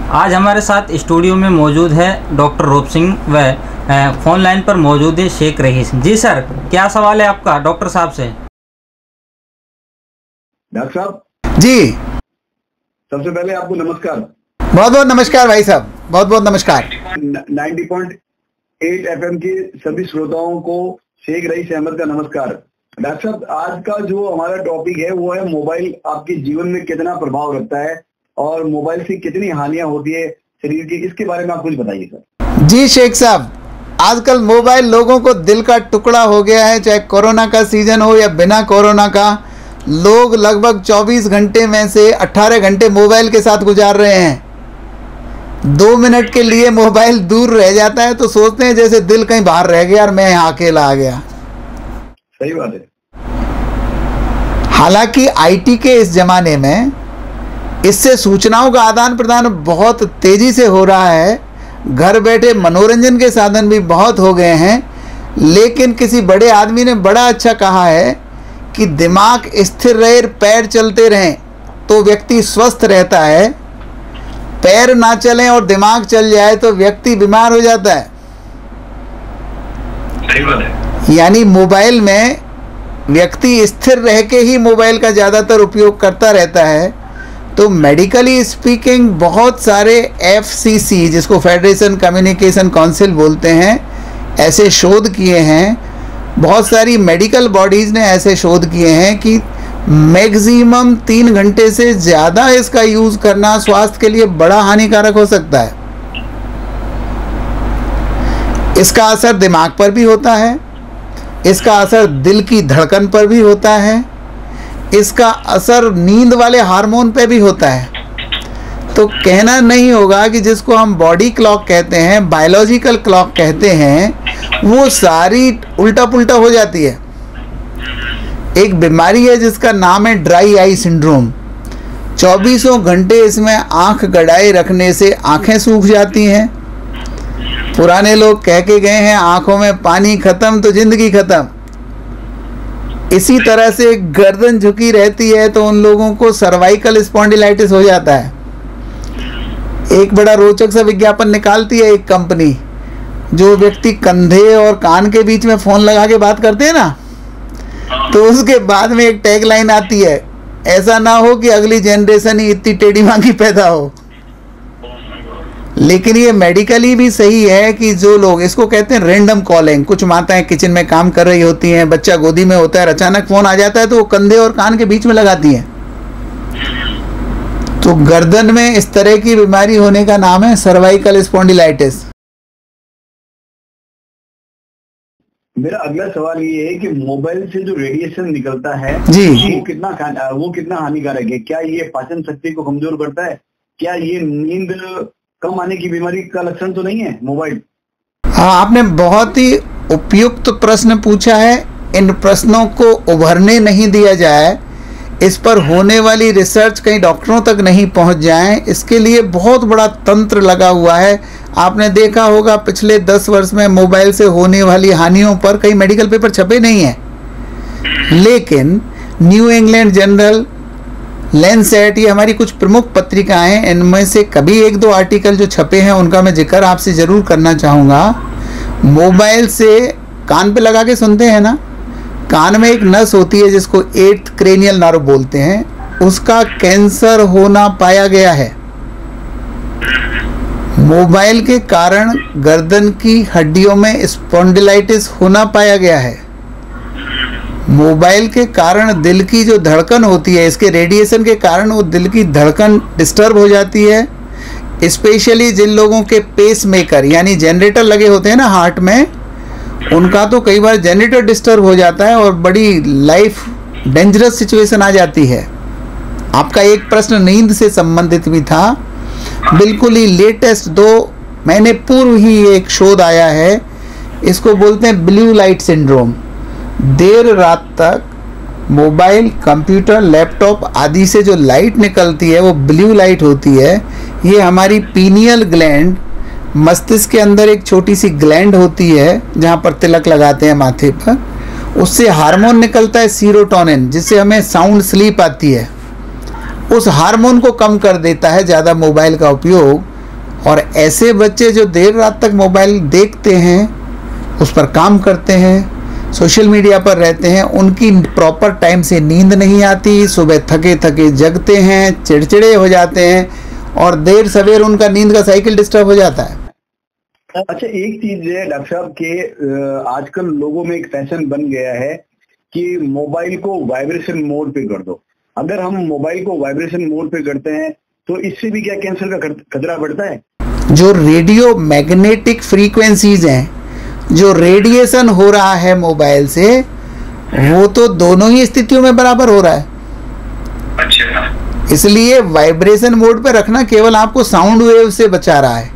आज हमारे साथ स्टूडियो में मौजूद है डॉक्टर रूप सिंह व फोन लाइन पर मौजूद है शेख रईस। जी सर, क्या सवाल है आपका डॉक्टर साहब से? डॉक्टर साहब जी, सबसे पहले आपको नमस्कार। बहुत बहुत नमस्कार भाई साहब, बहुत बहुत नमस्कार। 90.8 FM के सभी श्रोताओं को शेख रईस अहमद का नमस्कार। डॉक्टर साहब, आज का जो हमारा टॉपिक है वो है मोबाइल आपके जीवन में कितना प्रभाव रखता है और मोबाइल से कितनी हानियां होती है शरीर की, इसके बारे में आप कुछ बताइए सर। जी शेख साहब, आजकल मोबाइल लोगों को दिल का टुकड़ा हो गया है। चाहे कोरोना का सीजन हो या बिना कोरोना का, लोग लगभग 24 घंटे में से 18 घंटे मोबाइल के साथ गुजार रहे हैं। 2 मिनट के लिए मोबाइल दूर रह जाता है तो सोचते हैं जैसे दिल कहीं बाहर रह गया और मैं यहाँ अकेला आ गया। सही बात है। हालांकि आईटी के इस जमाने में इससे सूचनाओं का आदान प्रदान बहुत तेजी से हो रहा है। घर बैठे मनोरंजन के साधन भी बहुत हो गए हैं, लेकिन किसी बड़े आदमी ने बड़ा अच्छा कहा है कि दिमाग स्थिर रहे, पैर चलते रहें तो व्यक्ति स्वस्थ रहता है। पैर ना चलें और दिमाग चल जाए तो व्यक्ति बीमार हो जाता है। सही बात है। यानी मोबाइल में व्यक्ति स्थिर रह के ही मोबाइल का ज़्यादातर उपयोग करता रहता है। तो मेडिकली स्पीकिंग बहुत सारे FCC, जिसको फेडरेशन कम्युनिकेशन काउंसिल बोलते हैं, ऐसे शोध किए हैं। बहुत सारी मेडिकल बॉडीज़ ने ऐसे शोध किए हैं कि मैक्सिमम 3 घंटे से ज़्यादा इसका यूज़ करना स्वास्थ्य के लिए बड़ा हानिकारक हो सकता है। इसका असर दिमाग पर भी होता है, इसका असर दिल की धड़कन पर भी होता है, इसका असर नींद वाले हार्मोन पे भी होता है। तो कहना नहीं होगा कि जिसको हम बॉडी क्लॉक कहते हैं, बायोलॉजिकल क्लॉक कहते हैं, वो सारी उल्टा पुल्टा हो जाती है। एक बीमारी है जिसका नाम है ड्राई आई सिंड्रोम। 24 घंटे इसमें आंख गड़ाए रखने से आंखें सूख जाती हैं। पुराने लोग कह के गए हैं, आंखों में पानी खत्म तो जिंदगी खत्म। इसी तरह से गर्दन झुकी रहती है तो उन लोगों को सर्वाइकल स्पॉन्डिलाइटिस हो जाता है। एक बड़ा रोचक सा विज्ञापन निकालती है एक कंपनी, जो व्यक्ति कंधे और कान के बीच में फ़ोन लगा के बात करते हैं ना, तो उसके बाद में एक टैग लाइन आती है, ऐसा ना हो कि अगली जनरेशन ही इतनी टेढ़ी मांगी पैदा हो। लेकिन ये मेडिकली भी सही है कि जो लोग, इसको कहते हैं रैंडम कॉलिंग। कुछ माताएं किचन में काम कर रही होती हैं, बच्चा गोदी में होता है, अचानक फ़ोन आ जाता है तो वो कंधे और कान के बीच में लगाती हैं। तो गर्दन में इस तरह की बीमारी होने का नाम है सर्वाइकल स्पॉन्डिलाइटिस। मेरा अगला सवाल ये है कि मोबाइल से जो रेडिएशन निकलता है जी, वो कितना हानिकारक है? क्या ये पाचन शक्ति को कमजोर करता है? क्या ये नींद कम आने की बीमारी का लक्षण तो नहीं है मोबाइल? हाँ, आपने बहुत ही उपयुक्त प्रश्न पूछा है। इन प्रश्नों को उभरने नहीं दिया जाए, इस पर होने वाली रिसर्च कहीं डॉक्टरों तक नहीं पहुंच जाए, इसके लिए बहुत बड़ा तंत्र लगा हुआ है। आपने देखा होगा पिछले 10 वर्ष में मोबाइल से होने वाली हानियों पर कई मेडिकल पेपर छपे नहीं हैं, लेकिन न्यू इंग्लैंड जर्नल, लैंसेट, ये हमारी कुछ प्रमुख पत्रिकाएं, इनमें से कभी 1-2 आर्टिकल जो छपे हैं उनका मैं जिक्र आपसे ज़रूर करना चाहूँगा। मोबाइल से कान पे लगा के सुनते हैं ना, कान में एक नस होती है जिसको 8th क्रेनियल नर्व बोलते हैं, उसका कैंसर होना पाया गया है। मोबाइल के कारण गर्दन की हड्डियों में स्पॉन्डिलाइटिस होना पाया गया है। मोबाइल के कारण दिल की जो धड़कन होती है, इसके रेडिएशन के कारण वो दिल की धड़कन डिस्टर्ब हो जाती है। स्पेशली जिन लोगों के पेस मेकर यानी जनरेटर लगे होते हैं ना हार्ट में, उनका तो कई बार जनरेटर डिस्टर्ब हो जाता है और बड़ी लाइफ डेंजरस सिचुएशन आ जाती है। आपका एक प्रश्न नींद से संबंधित भी था। बिल्कुल ही लेटेस्ट 2 महीने पूर्व ही एक शोध आया है, इसको बोलते हैं ब्लू लाइट सिंड्रोम। देर रात तक मोबाइल, कंप्यूटर, लैपटॉप आदि से जो लाइट निकलती है वो ब्लू लाइट होती है। ये हमारी पीनियल ग्लैंड, मस्तिष्क के अंदर एक छोटी सी ग्लैंड होती है जहाँ पर तिलक लगाते हैं माथे पर, उससे हार्मोन निकलता है सीरोटोनिन, जिससे हमें साउंड स्लीप आती है। उस हार्मोन को कम कर देता है ज़्यादा मोबाइल का उपयोग। और ऐसे बच्चे जो देर रात तक मोबाइल देखते हैं, उस पर काम करते हैं, सोशल मीडिया पर रहते हैं, उनकी प्रॉपर टाइम से नींद नहीं आती, सुबह थके थके जगते हैं, चिड़चिड़े हो जाते हैं और देर सवेर उनका नींद का साइकिल डिस्टर्ब हो जाता है। अच्छा, एक चीज है डॉक्टर साहब के आजकल लोगों में एक फैशन बन गया है कि मोबाइल को वाइब्रेशन मोड पे कर दो। अगर हम मोबाइल को वाइब्रेशन मोड पे करते हैं तो इससे भी क्या कैंसर का खतरा बढ़ता है? जो रेडियो मैग्नेटिक फ्रीक्वेंसीज हैं, जो रेडिएशन हो रहा है मोबाइल से, वो तो दोनों ही स्थितियों में बराबर हो रहा है। अच्छा। इसलिए वाइब्रेशन मोड पे रखना केवल आपको साउंड वेव से बचा रहा है,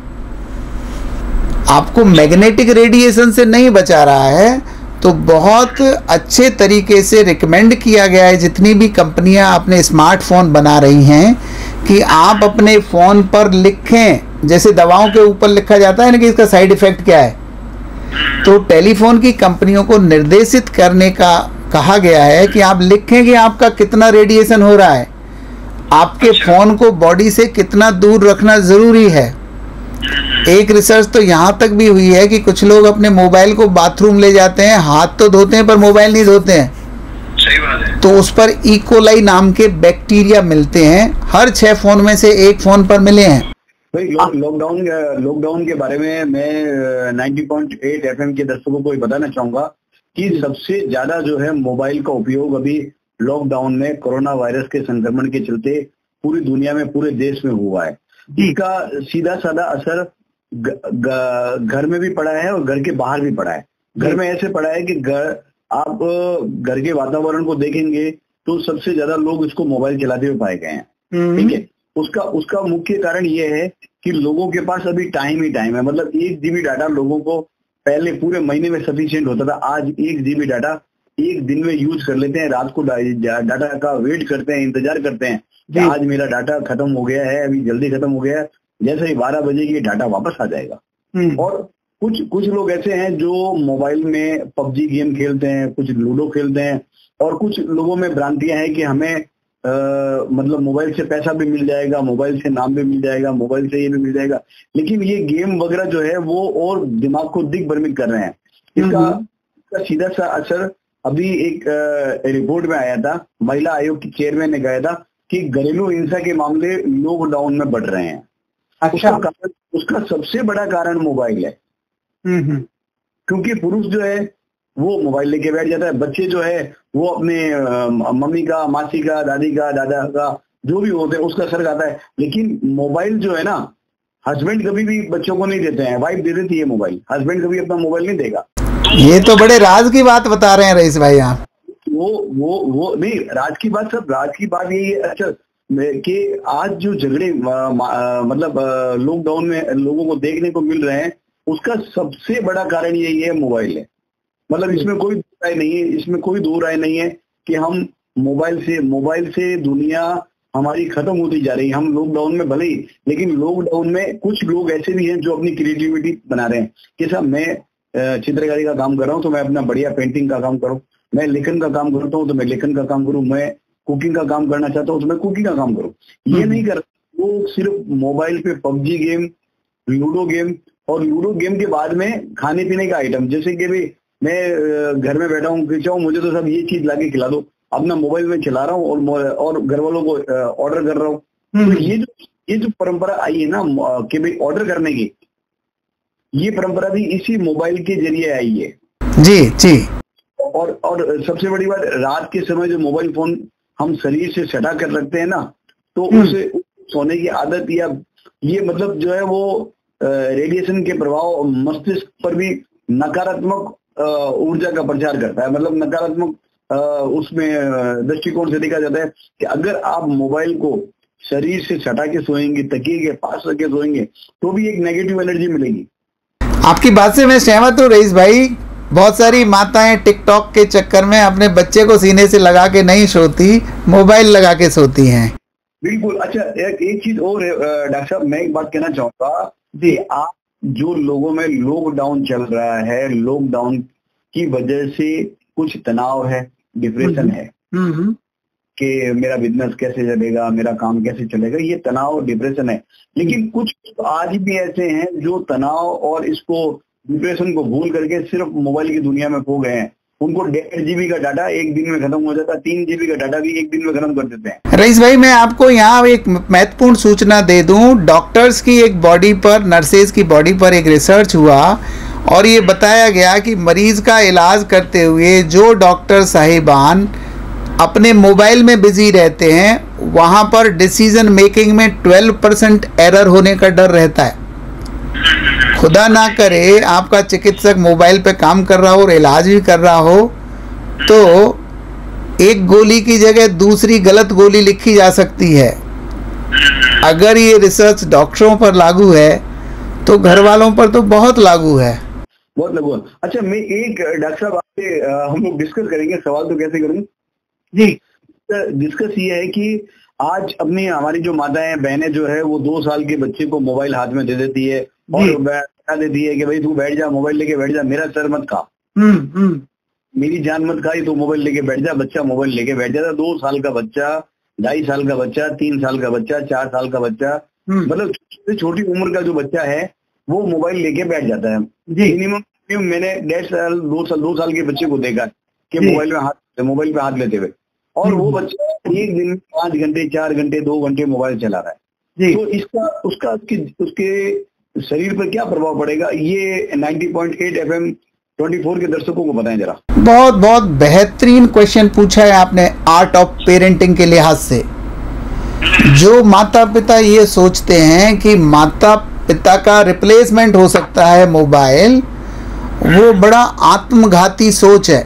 आपको मैग्नेटिक रेडिएशन से नहीं बचा रहा है। तो बहुत अच्छे तरीके से रिकमेंड किया गया है, जितनी भी कंपनियां अपने स्मार्टफोन बना रही हैं, कि आप अपने फ़ोन पर लिखें, जैसे दवाओं के ऊपर लिखा जाता है ना कि इसका साइड इफ़ेक्ट क्या है। तो टेलीफोन की कंपनियों को निर्देशित करने का कहा गया है कि आप लिखें कि आपका कितना रेडिएशन हो रहा है, आपके फ़ोन को बॉडी से कितना दूर रखना ज़रूरी है। एक रिसर्च तो यहाँ तक भी हुई है कि कुछ लोग अपने मोबाइल को बाथरूम ले जाते हैं, हाथ तो धोते हैं पर मोबाइल नहीं धोते हैं। सही बात है। तो उस पर इकोलाई नाम के बैक्टीरिया मिलते हैं, हर 6 फोन में से 1 फोन पर मिले हैं। भाई लॉकडाउन के बारे में मैं 90.8 FM के दर्शकों को बताना चाहूंगा कि सबसे ज्यादा जो है मोबाइल का उपयोग अभी लॉकडाउन में कोरोना वायरस के संक्रमण के चलते पूरी दुनिया में, पूरे देश में हुआ है। इसका सीधा साधा असर घर में भी पड़ा है और घर के बाहर भी पड़ा है। घर में ऐसे पड़ा है कि आप घर के वातावरण को देखेंगे तो सबसे ज्यादा लोग इसको मोबाइल चलाते हुए पाए गए हैं। ठीक है, उसका मुख्य कारण ये है कि लोगों के पास अभी टाइम ही टाइम है। मतलब 1 GB डाटा लोगों को पहले पूरे महीने में सफिशिएंट होता था, आज 1 GB डाटा एक दिन में यूज कर लेते हैं। रात को डाटा का वेट करते हैं, इंतजार करते हैं कि आज मेरा डाटा खत्म हो गया है, अभी जल्दी खत्म हो गया है, जैसे ही 12 बजे की डाटा वापस आ जाएगा। और कुछ लोग ऐसे हैं जो मोबाइल में PUBG गेम खेलते हैं, कुछ लूडो खेलते हैं, और कुछ लोगों में भ्रांतियां हैं कि हमें मतलब मोबाइल से पैसा भी मिल जाएगा, मोबाइल से नाम भी मिल जाएगा, मोबाइल से ये भी मिल जाएगा। लेकिन ये गेम वगैरह जो है वो और दिमाग को दिग्भ्रमित कर रहे हैं। इसका सीधा सा असर अभी एक रिपोर्ट में आया था, महिला आयोग की चेयरमैन ने कहा था कि घरेलू हिंसा के मामले लॉकडाउन में बढ़ रहे हैं। अच्छा, उसका सबसे बड़ा कारण मोबाइल है। क्योंकि पुरुष जो है वो मोबाइल लेके बैठ जाता है, बच्चे जो है वो अपने मम्मी का, मासी का, दादी का, दादा का जो भी होते हैं उसका असर आता है। लेकिन मोबाइल जो है ना, हस्बैंड कभी भी बच्चों को नहीं देते हैं, वाइफ दे देती है मोबाइल, हस्बैंड कभी अपना मोबाइल नहीं देगा। ये तो बड़े राज की बात बता रहे हैं रईस भाई आप। वो नहीं, राज की बात, सब राज की बात यही है। अच्छा, कि आज जो झगड़े मतलब लॉकडाउन में लोगों को देखने को मिल रहे हैं, उसका सबसे बड़ा कारण यही है, मोबाइल है। मतलब इसमें कोई दो राय नहीं है, इसमें कोई दो राय नहीं है कि हम मोबाइल से दुनिया हमारी खत्म होती जा रही है। हम लॉकडाउन में भले ही, लेकिन लॉकडाउन में कुछ लोग ऐसे भी हैं जो अपनी क्रिएटिविटी बना रहे हैं कि साहब मैं चित्रकारी का काम कर रहा हूँ तो मैं अपना बढ़िया पेंटिंग का काम करूँ, मैं लेखन का काम करता हूँ तो मैं लेखन का काम करूँ, मैं कुकिंग का काम करना चाहता हूँ तो मैं कुकिंग का काम करूँ। ये नहीं कर, वो सिर्फ मोबाइल पे PUBG गेम, लूडो गेम, और लूडो गेम के बाद में खाने पीने का आइटम, जैसे कि भाई मैं घर में बैठा हूँ, खींचा हूँ, मुझे तो सब ये चीज लाके खिला दो, अपना मोबाइल में चला रहा हूँ और घर वालों को ऑर्डर कर रहा हूँ। तो ये जो परंपरा आई है ना कि भाई ऑर्डर करने की, ये परंपरा भी इसी मोबाइल के जरिए आई है। जी। और सबसे बड़ी बात, रात के समय जो मोबाइल फोन हम शरीर से सटा कर रखते हैं ना, तो उसे सोने की आदत, या ये मतलब जो है वो रेडिएशन के प्रभाव मस्तिष्क पर भी नकारात्मक ऊर्जा का प्रचार करता है। मतलब नकारात्मक उसमें दृष्टिकोण से देखा जाता है कि अगर आप मोबाइल को शरीर से सटा के सोएंगे, तकिए के पास रख के सोएंगे, तो भी एक नेगेटिव एनर्जी मिलेगी। आपकी बात से मैं सहमत हूँ रईस भाई। बहुत सारी माताएं टिकटॉक के चक्कर में अपने बच्चे को सीने से लगा के नहीं सोती, मोबाइल लगा के सोती हैं। बिल्कुल। अच्छा, एक चीज और डॉक्टर साहब, मैं एक बात कहना चाहूंगा कि आप जो लोगों में लॉकडाउन चल रहा है, लॉकडाउन की वजह से कुछ तनाव है, डिप्रेशन है, कि मेरा बिजनेस कैसे चलेगा, मेरा काम कैसे चलेगा, ये तनाव और डिप्रेशन है। लेकिन कुछ आज भी ऐसे हैं जो तनाव और इसको डिप्रेशन को भूल करके सिर्फ मोबाइल की दुनिया में खो गए हैं। उनको 1.5 GB का डाटा एक दिन में खत्म हो जाता है, 3 GB का डाटा भी एक दिन में खत्म कर देते हैं। रईस भाई, मैं आपको यहाँ एक महत्वपूर्ण सूचना दे दूं। डॉक्टर्स की एक बॉडी पर, नर्सेज की बॉडी पर एक रिसर्च हुआ और ये बताया गया कि मरीज का इलाज करते हुए जो डॉक्टर साहिबान अपने मोबाइल में बिजी रहते हैं, वहाँ पर डिसीजन मेकिंग में 12% एरर होने का डर रहता है। खुदा ना करे आपका चिकित्सक मोबाइल पे काम कर रहा हो और इलाज भी कर रहा हो, तो एक गोली की जगह दूसरी गलत गोली लिखी जा सकती है। अगर ये रिसर्च डॉक्टरों पर लागू है तो घर वालों पर तो बहुत लागू है। बहुत लागू है। अच्छा, मैं एक डॉक्टर साहब आपसे हम लोग डिस्कस करेंगे, सवाल तो कैसे करूँ जी। डिस्कस ये है कि आज अपनी हमारी जो माताएं बहनें जो है वो 2 साल के बच्चे को मोबाइल हाथ में दे देती है और बता देती है कि भाई तू बैठ जा, मोबाइल लेके बैठ जा, मेरा सर मत खा, मेरी जान मत खाई, तो मोबाइल लेके बैठ जा। बच्चा मोबाइल लेके बैठ जाता है। 2 साल का बच्चा, 2.5 साल का बच्चा, 3 साल का बच्चा, 4 साल का बच्चा, मतलब छोटी उम्र का जो बच्चा है वो मोबाइल लेके बैठ जाता है। मिनिमम मैंने 1.5 साल 2 साल के बच्चे को देखा कि मोबाइल पे हाथ लेते हुए, और वो बच्चा एक दिन में 5 घंटे 4 घंटे 2 घंटे मोबाइल चला रहा है। तो इसका उसके शरीर पर क्या प्रभाव पड़ेगा, ये 90.8 FM 24 के दर्शकों को बताएं जरा। बहुत बहुत बेहतरीन क्वेश्चन पूछा है आपने आर्ट ऑफ पेरेंटिंग के लिहाज से। जो माता पिता ये सोचते हैं कि माता पिता का रिप्लेसमेंट हो सकता है मोबाइल, वो बड़ा आत्मघाती सोच है।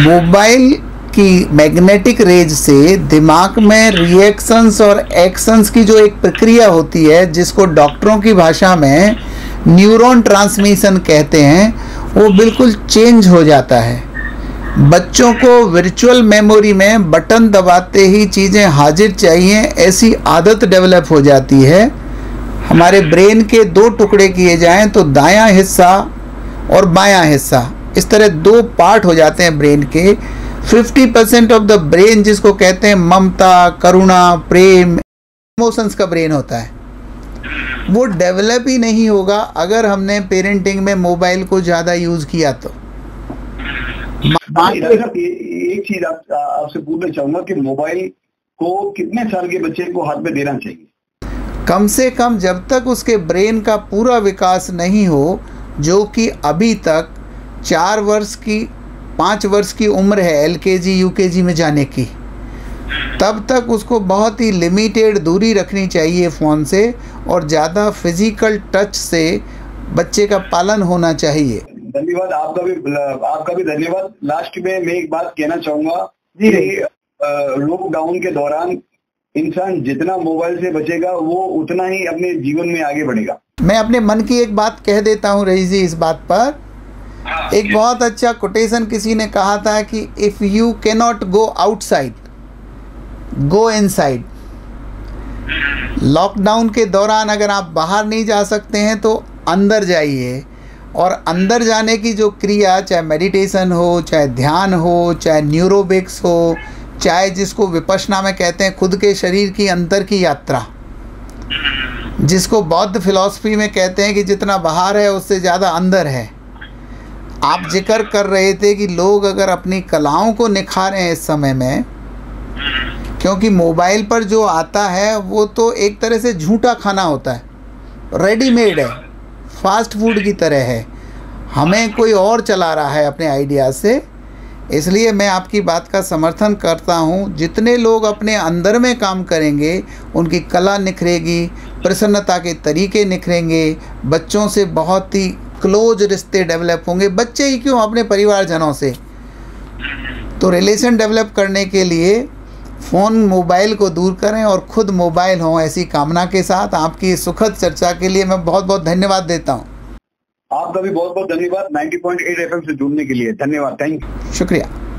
मोबाइल की मैग्नेटिक रेज से दिमाग में रिएक्शंस और एक्शंस की जो एक प्रक्रिया होती है, जिसको डॉक्टरों की भाषा में न्यूरॉन ट्रांसमिशन कहते हैं, वो बिल्कुल चेंज हो जाता है। बच्चों को वर्चुअल मेमोरी में बटन दबाते ही चीज़ें हाजिर चाहिए, ऐसी आदत डेवलप हो जाती है। हमारे ब्रेन के 2 टुकड़े किए जाएं तो दायां हिस्सा और बायां हिस्सा, इस तरह 2 पार्ट हो जाते हैं ब्रेन के। 50% ऑफ द ब्रेन, जिसको कहते हैं ममता, करुणा, प्रेम, इमोशंस का ब्रेन होता है, वो डेवलप ही नहीं होगा अगर हमने पेरेंटिंग में मोबाइल को ज़्यादा यूज़ किया तो। एक चीज आपसे पूछना चाहूंगा कि मोबाइल को कितने साल के बच्चे को हाथ में देना चाहिए? कम से कम जब तक उसके ब्रेन का पूरा विकास नहीं हो, जो कि अभी तक 4 वर्ष की 5 वर्ष की उम्र है LKG UKG में जाने की, तब तक उसको बहुत ही लिमिटेड दूरी रखनी चाहिए फ़ोन से, और ज़्यादा फिजिकल टच से बच्चे का पालन होना चाहिए। धन्यवाद, आपका भी धन्यवाद। लास्ट में मैं एक बात कहना चाहूँगा कि लॉकडाउन के दौरान इंसान जितना मोबाइल से बचेगा वो उतना ही अपने जीवन में आगे बढ़ेगा। मैं अपने मन की एक बात कह देता हूँ रईस जी इस बात पर। एक बहुत अच्छा कोटेशन किसी ने कहा था कि if you cannot go outside, go inside. Lockdown के दौरान अगर आप बाहर नहीं जा सकते हैं तो अंदर जाइए, और अंदर जाने की जो क्रिया, चाहे मेडिटेशन हो, चाहे ध्यान हो, चाहे न्यूरोबिक्स हो, चाहे जिसको विपश्यना में कहते हैं खुद के शरीर की अंतर की यात्रा, जिसको बौद्ध फिलॉसफी में कहते हैं कि जितना बाहर है उससे ज़्यादा अंदर है। आप जिक्र कर रहे थे कि लोग अगर अपनी कलाओं को निखारें इस समय में, क्योंकि मोबाइल पर जो आता है वो तो एक तरह से झूठा खाना होता है, रेडीमेड है, फास्ट फूड की तरह है, हमें कोई और चला रहा है अपने आइडिया से। इसलिए मैं आपकी बात का समर्थन करता हूँ। जितने लोग अपने अंदर में काम करेंगे उनकी कला निखरेगी, प्रसन्नता के तरीके निखरेंगे, बच्चों से बहुत ही क्लोज रिश्ते डेवलप होंगे, बच्चे ही क्यों, अपने परिवारजनों से। तो रिलेशन डेवलप करने के लिए फ़ोन मोबाइल को दूर करें और ख़ुद मोबाइल हों, ऐसी कामना के साथ आपकी सुखद चर्चा के लिए मैं बहुत बहुत धन्यवाद देता हूं। आपका भी बहुत बहुत धन्यवाद 90.8 FM से जुड़ने के लिए। धन्यवाद, थैंक यू, शुक्रिया।